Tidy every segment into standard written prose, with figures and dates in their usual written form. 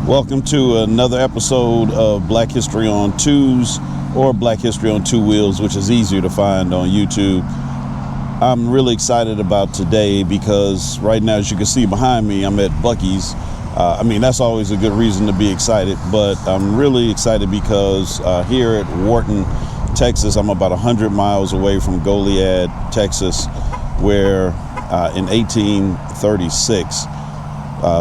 Welcome to another episode of Black History on Twos, or Black History on Two Wheels, which is easier to find on YouTube. I'm really excited about today because right now, as you can see behind me, I'm at Buc-ee's. That's always a good reason to be excited, but I'm really excited because here at Wharton, Texas, I'm about 100 miles away from Goliad, Texas, where in 1836,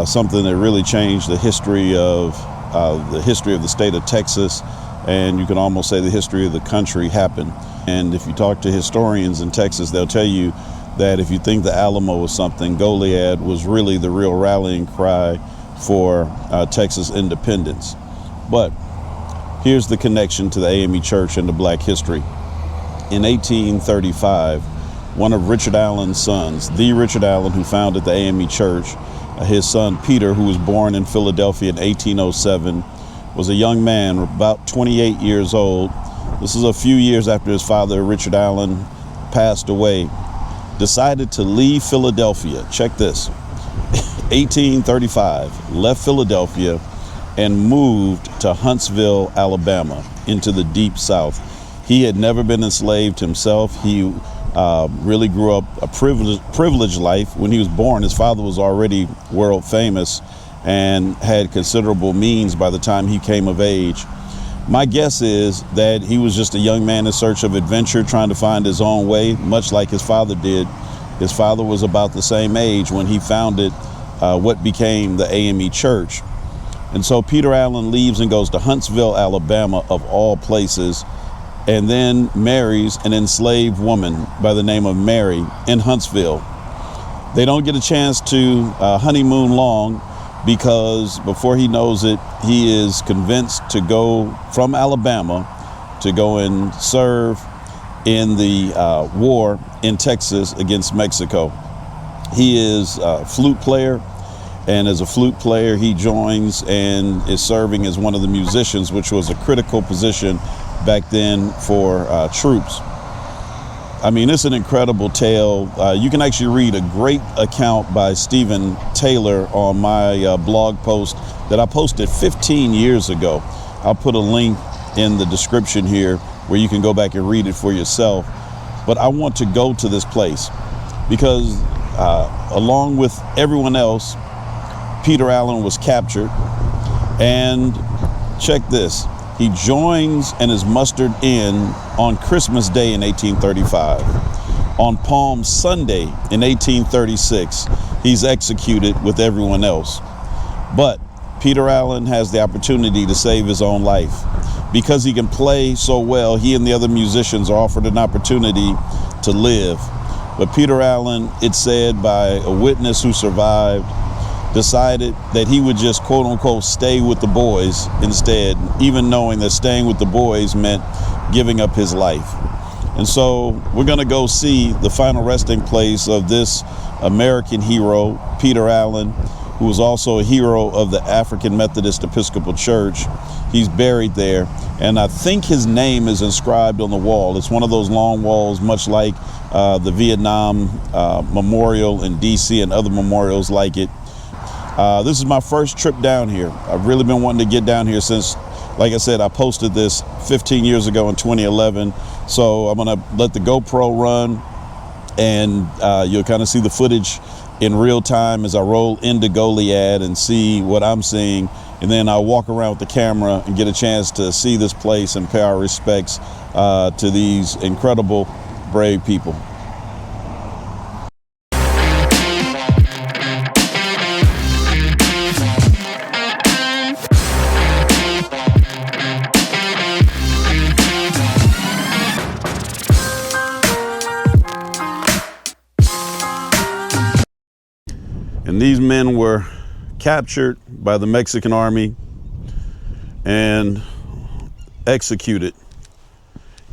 something that really changed the history of the state of Texas, and you can almost say the history of the country happened. And if you talk to historians in Texas, they'll tell you that if you think the Alamo was something, Goliad was really the real rallying cry for Texas independence. But here's the connection to the AME Church and to Black history. In 1835, one of Richard Allen's sons, the Richard Allen who founded the AME Church, his son Peter, who was born in Philadelphia in 1807, was a young man, about 28 years old. This is a few years after his father, Richard Allen, passed away. Decided to leave Philadelphia. Check this. 1835, left Philadelphia and moved to Huntsville, Alabama, into the deep South. He had never been enslaved himself. He really grew up a privileged life. When he was born, his father was already world famous and had considerable means by the time he came of age. My guess is that he was just a young man in search of adventure, trying to find his own way, much like his father did. His father was about the same age when he founded what became the AME Church. And so Peter Allen leaves and goes to Huntsville, Alabama, of all places, and then marries an enslaved woman by the name of Mary in Huntsville. They don't get a chance to honeymoon long, because before he knows it, he is convinced to go from Alabama to go and serve in the war in Texas against Mexico. He is a flute player, and as a flute player, he joins and is serving as one of the musicians, which was a critical position back then for troops. It's an incredible tale. You can actually read a great account by Stephen Taylor on my blog post that I posted 15 years ago. I'll put a link in the description here where you can go back and read it for yourself. But I want to go to this place because along with everyone else, Peter Allen was captured. And check this. He joins and is mustered in on Christmas Day in 1835. On Palm Sunday in 1836, he's executed with everyone else. But Peter Allen has the opportunity to save his own life. Because he can play so well, he and the other musicians are offered an opportunity to live. But Peter Allen, it's said by a witness who survived, decided that he would just quote unquote stay with the boys instead, even knowing that staying with the boys meant giving up his life. And so we're going to go see the final resting place of this American hero, Peter Allen, who was also a hero of the African Methodist Episcopal Church. He's buried there, and I think his name is inscribed on the wall. It's one of those long walls, much like the Vietnam Memorial in DC and other memorials like it. This is my first trip down here. I've really been wanting to get down here since, like I said, I posted this 15 years ago in 2011. So I'm gonna let the GoPro run, and you'll kind of see the footage in real time as I roll into Goliad and see what I'm seeing. And then I'll walk around with the camera and get a chance to see this place and pay our respects to these incredible, brave people. And these men were captured by the Mexican army and executed,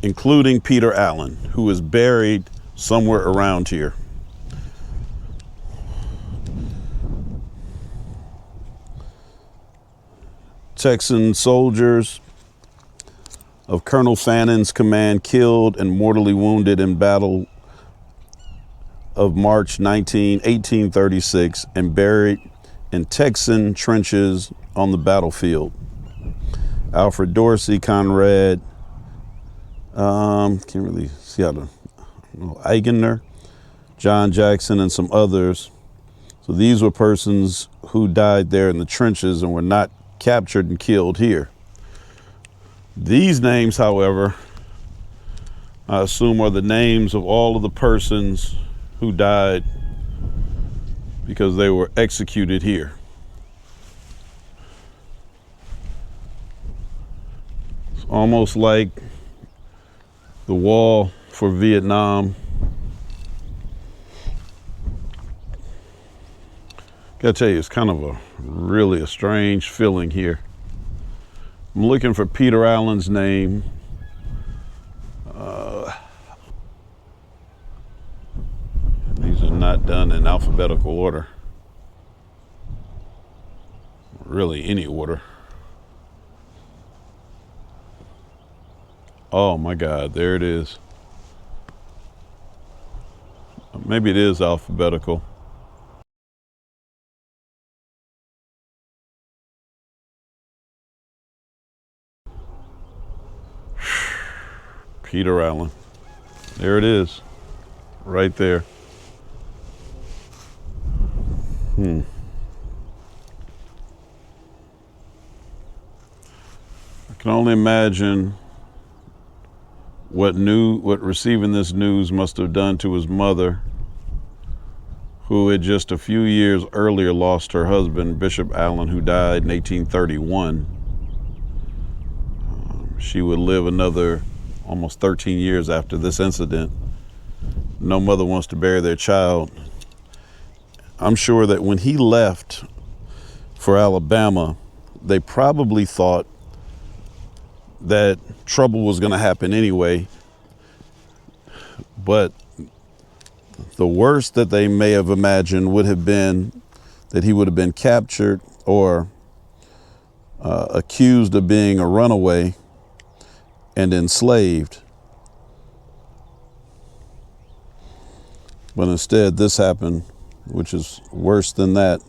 including Peter Allen, who is buried somewhere around here. Texan soldiers of Colonel Fannin's command killed and mortally wounded in battle of March 1836, and buried in Texan trenches on the battlefield. Alfred Dorsey, Conrad, can't really see how to, Eigener, John Jackson, and some others. So these were persons who died there in the trenches and were not captured and killed here. These names, however, I assume are the names of all of the persons who died because they were executed here. It's almost like the wall for Vietnam. Gotta tell you, it's kind of really a strange feeling here. I'm looking for Peter Allen's name. These are not done in alphabetical order. Really, any order. Oh my God, there it is. Maybe it is alphabetical. Peter Allen. There it is. Right there. I can only imagine what receiving this news must have done to his mother, who had just a few years earlier lost her husband, Bishop Allen, who died in 1831. She would live another almost 13 years after this incident. No mother wants to bury their child. I'm sure that when he left for Alabama, they probably thought that trouble was going to happen anyway. But the worst that they may have imagined would have been that he would have been captured or accused of being a runaway and enslaved. But instead, this happened, which is worse than that,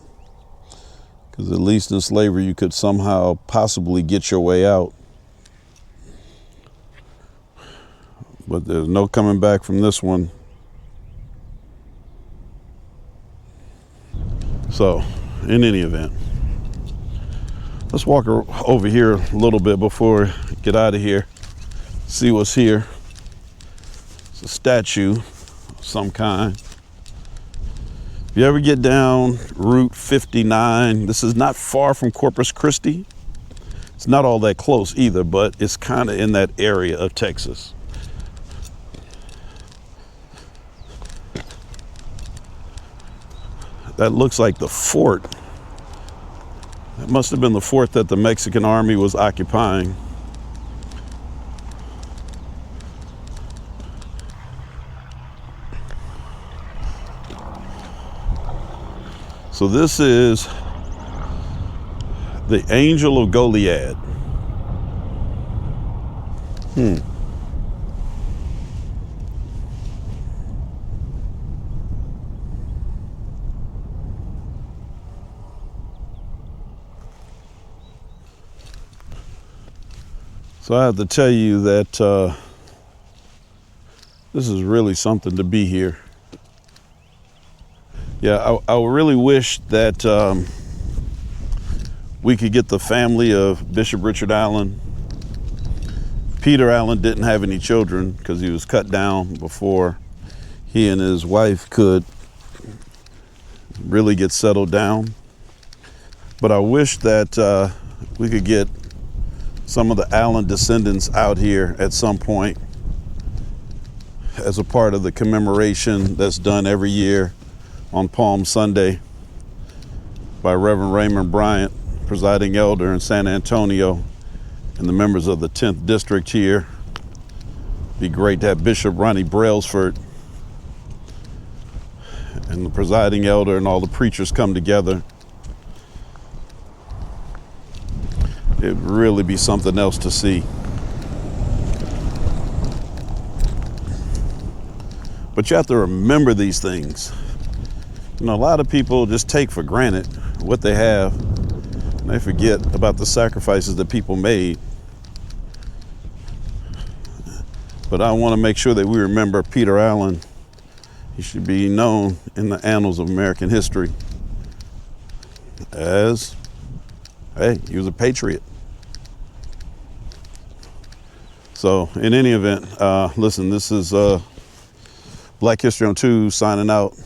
because at least in slavery you could somehow possibly get your way out. But there's no coming back from this one. So, in any event, let's walk over here a little bit before we get out of here, see what's here. It's a statue of some kind. If you ever get down Route 59, this is not far from Corpus Christi. It's not all that close either, but it's kind of in that area of Texas. That looks like the fort. That must have been the fort that the Mexican army was occupying. So this is the Angel of Goliad. So I have to tell you that this is really something to be here. Yeah, I really wish that we could get the family of Bishop Richard Allen. Peter Allen didn't have any children because he was cut down before he and his wife could really get settled down. But I wish that we could get some of the Allen descendants out here at some point as a part of the commemoration that's done every year on Palm Sunday by Reverend Raymond Bryant, presiding elder in San Antonio, and the members of the 10th district here. Be great to have Bishop Ronnie Brailsford and the presiding elder and all the preachers come together. It'd really be something else to see. But you have to remember these things. You know, a lot of people just take for granted what they have. They forget about the sacrifices that people made. But I want to make sure that we remember Peter Allen. He should be known in the annals of American history as, hey, he was a patriot. So in any event, listen, this is Black History on 2 signing out.